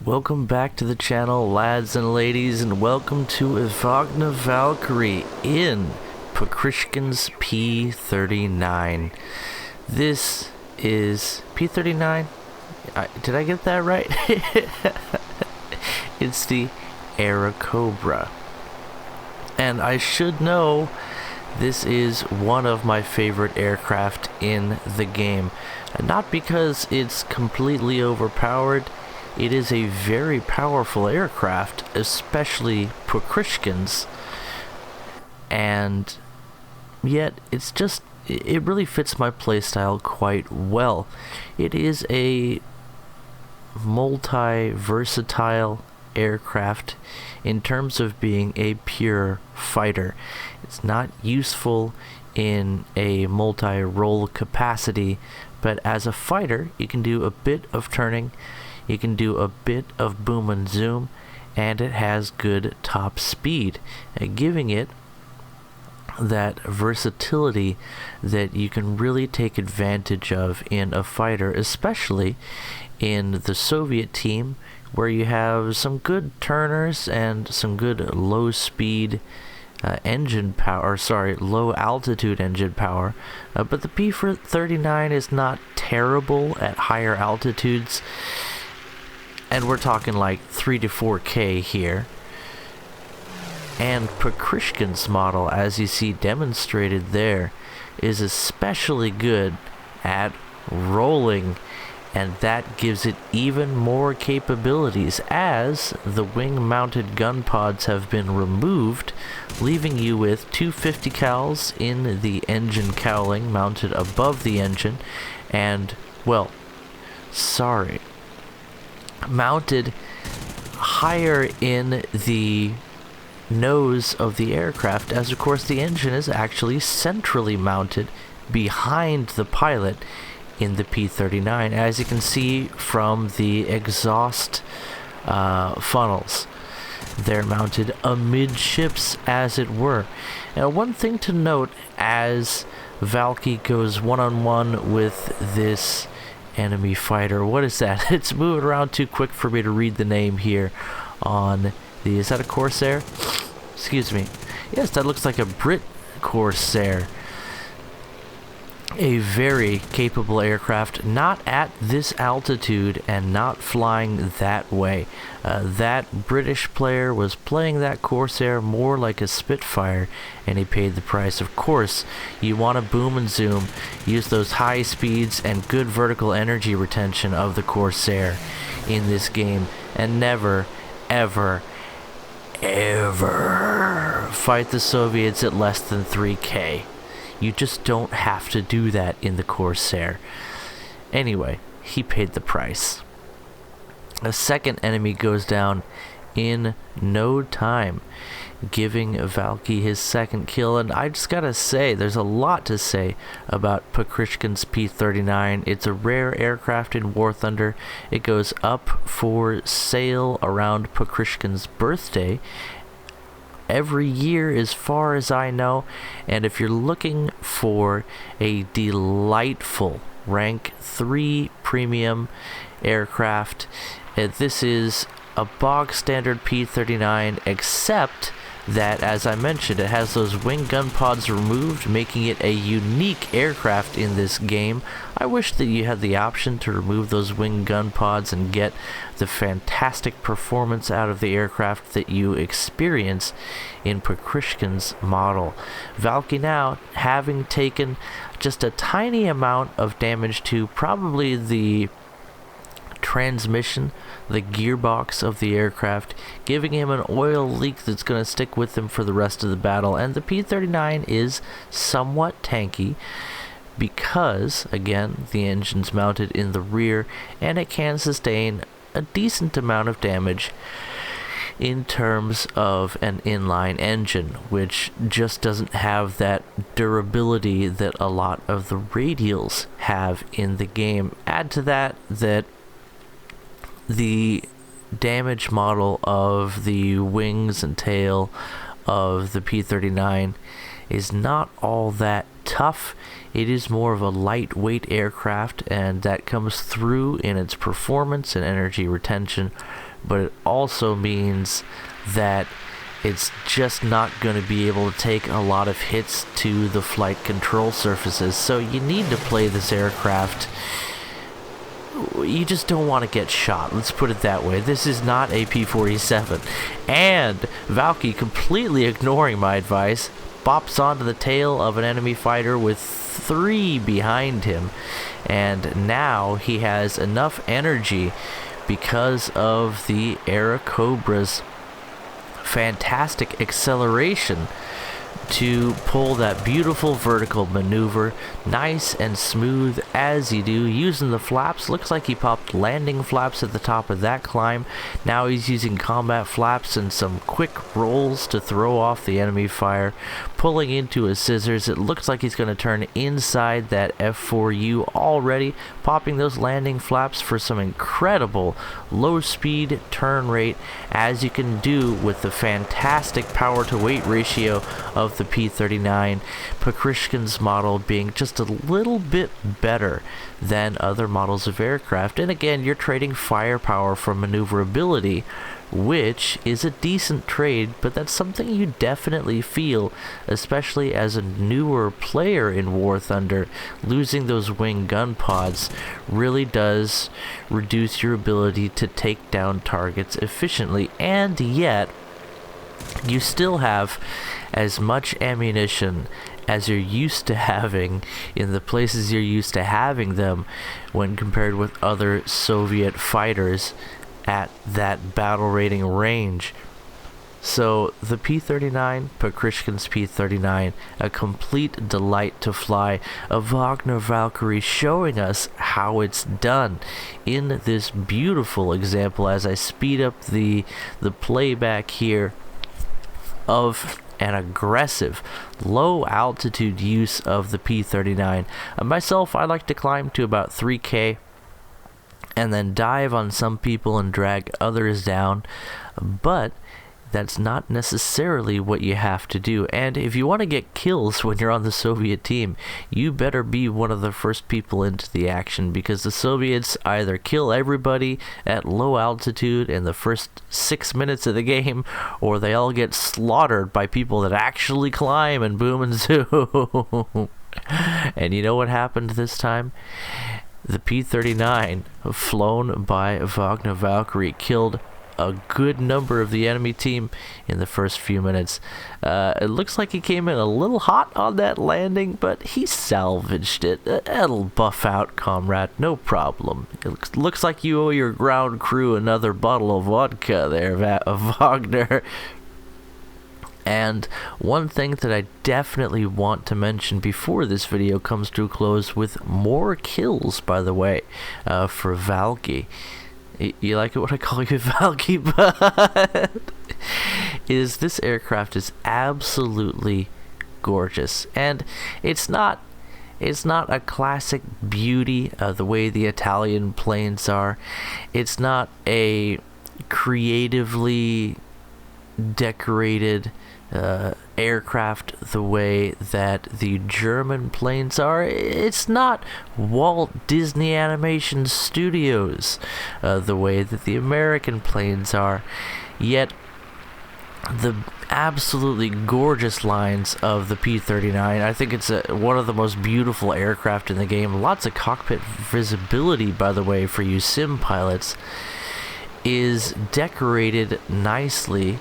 Welcome back to the channel, lads and ladies, and welcome to Wagner Valkyrie in Pokrishkin's P39. This is P39? Did I get that right? It's the Era Cobra. And I should know this is one of my favorite aircraft in the game. Not because it's completely overpowered. It is a very powerful aircraft, especially Pokrishkin's, and yet it really fits my playstyle quite well. It is a multi-versatile aircraft in terms of being a pure fighter. It's not useful in a multi-role capacity, but as a fighter, you can do a bit of turning, you can do a bit of boom and zoom, and it has good top speed, giving it that versatility that you can really take advantage of in a fighter, especially in the Soviet team, where you have some good turners and some good low speed low altitude engine power, but the P39 is not terrible at higher altitudes. And we're talking like 3 to 4K here. And Pokrishkin's model, as you see demonstrated there, is especially good at rolling, and that gives it even more capabilities as the wing-mounted gun pods have been removed, leaving you with 250 cals in the engine cowling mounted above the engine, and, well, mounted higher in the nose of the aircraft, as of course the engine is actually centrally mounted behind the pilot in the P39, as you can see from the exhaust funnels. They're mounted amidships, as it were. Now, one thing to note as Valky goes one-on-one with this enemy fighter. What is that? It's moving around too quick for me to read the name here on the... Is that a Corsair? Excuse me. Yes, that looks like a Brit Corsair. A very capable aircraft, not at this altitude and not flying that way. That British player was playing that Corsair more like a Spitfire, and he paid the price. Of course, you want to boom and zoom, use those high speeds and good vertical energy retention of the Corsair in this game, and never, ever, ever fight the Soviets at less than 3K. You just don't have to do that in the Corsair. Anyway, he paid the price. A second enemy goes down in no time, giving Valky his second kill. And I just gotta say, there's a lot to say about Pokrishkin's P39. It's a rare aircraft in War Thunder. It goes up for sale around Pokrishkin's birthday every year, as far as I know, and if you're looking for a delightful rank 3 premium aircraft, this is a bog standard P39, except that, as I mentioned, it has those wing gun pods removed, making it a unique aircraft in this game. I wish that you had the option to remove those wing gun pods and get the fantastic performance out of the aircraft that you experience in Pokrishkin's model. Valky now, having taken just a tiny amount of damage to probably the transmission, the gearbox of the aircraft, giving him an oil leak that's going to stick with him for the rest of the battle. And the P39 is somewhat tanky because, again, the engine's mounted in the rear, and it can sustain a decent amount of damage in terms of an inline engine, which just doesn't have that durability that a lot of the radials have in the game. Add to that the damage model of the wings and tail of the P39 is not all that tough. It is more of a lightweight aircraft, and that comes through in its performance and energy retention but it also means that it's just not going to be able to take a lot of hits to the flight control surfaces. So you need to play this aircraft. You just don't want to get shot, let's put it that way. This is not a P-47. And Valky, completely ignoring my advice, bops onto the tail of an enemy fighter with 3 behind him. And now he has enough energy because of the Aerocobra's fantastic acceleration to pull that beautiful vertical maneuver, nice and smooth as you do, using the flaps. Looks like he popped landing flaps at the top of that climb. Now he's using combat flaps and some quick rolls to throw off the enemy fire, pulling into his scissors. It looks like he's going to turn inside that F4U already, popping those landing flaps for some incredible low speed turn rate, as you can do with the fantastic power to weight ratio of the P39, Pokrishkin's model being just a little bit better than other models of aircraft. And again, you're trading firepower for maneuverability, which is a decent trade, but that's something you definitely feel, especially as a newer player in War Thunder. Losing those wing gun pods really does reduce your ability to take down targets efficiently, and yet you still have as much ammunition as you're used to having in the places you're used to having them when compared with other Soviet fighters at that battle rating range. So the P39, Pokrishkin's P39, a complete delight to fly. A Wagner Valkyrie showing us how it's done in this beautiful example as I speed up the playback here of an aggressive low altitude use of the P39. Myself, I like to climb to about 3K and then dive on some people and drag others down, but that's not necessarily what you have to do. And if you want to get kills when you're on the Soviet team, you better be one of the first people into the action, because the Soviets either kill everybody at low altitude in the first 6 minutes of the game, or they all get slaughtered by people that actually climb and boom and zoom. And you know what happened this time? The P-39, flown by Wagner Valkyrie, killed a good number of the enemy team in the first few minutes. It looks like he came in a little hot on that landing, but he salvaged it. It'll buff out, comrade, no problem. It looks like you owe your ground crew another bottle of vodka there, Wagner. And one thing that I definitely want to mention before this video comes to a close, with more kills, by the way, for Valky. You like it when I call you Valky, but is this aircraft is absolutely gorgeous. And it's not a classic beauty the way the Italian planes are. It's not a creatively decorated aircraft the way that the German planes are. It's not Walt Disney Animation Studios the way that the American planes are. Yet the absolutely gorgeous lines of the P-39, I think it's one of the most beautiful aircraft in the game. Lots of cockpit visibility, by the way, for you sim pilots, is decorated nicely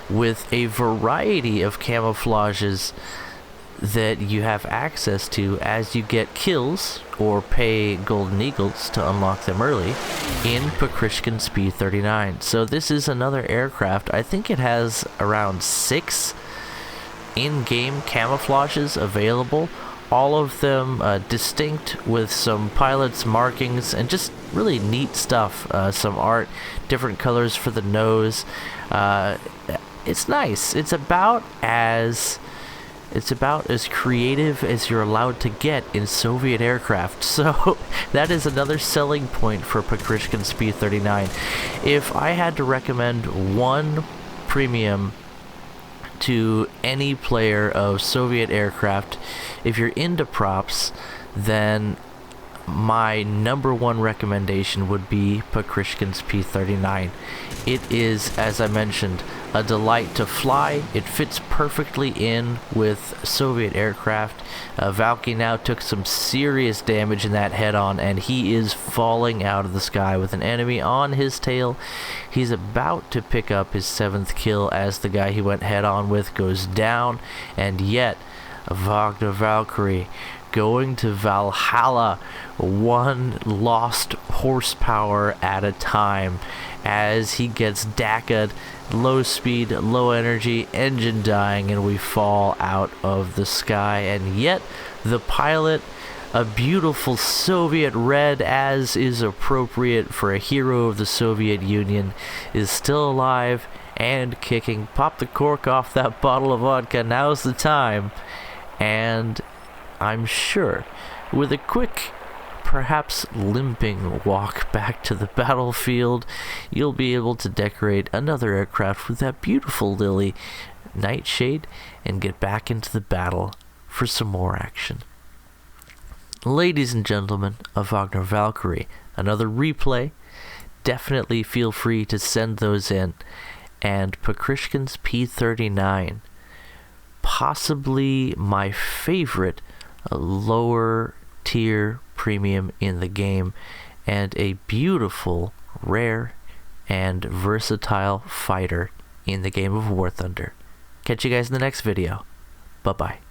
with a variety of camouflages that you have access to as you get kills or pay golden eagles to unlock them early in Pokrishkin's P-39. So this is another aircraft. I think it has around 6 in-game camouflages available, all of them distinct with some pilot's markings and just really neat stuff. Some art, different colors for the nose. It's nice. It's about as creative as you're allowed to get in Soviet aircraft. So that is another selling point for Pokrishkin's P-39. If I had to recommend one premium to any player of Soviet aircraft, if you're into props, then my number one recommendation would be P39's P39. It is, as I mentioned, a delight to fly. It fits perfectly in with Soviet aircraft. Valky now took some serious damage in that head-on, and he is falling out of the sky with an enemy on his tail. He's about to pick up his 7th kill as the guy he went head-on with goes down, and yet Wagner Valkyrie going to Valhalla, one lost horsepower at a time, as he gets DACA'd, low speed, low energy, engine dying, and we fall out of the sky. And yet the pilot, a beautiful Soviet red, as is appropriate for a hero of the Soviet Union, is still alive and kicking. Pop the cork off that bottle of vodka, now's the time. And I'm sure, with a quick, perhaps limping walk back to the battlefield, you'll be able to decorate another aircraft with that beautiful lily nightshade and get back into the battle for some more action. Ladies and gentlemen of Wagner Valkyrie, another replay. Definitely feel free to send those in. And P39's P39, possibly my favorite lower tier premium in the game, and a beautiful, rare, and versatile fighter in the game of War Thunder. Catch you guys in the next video. Bye-bye.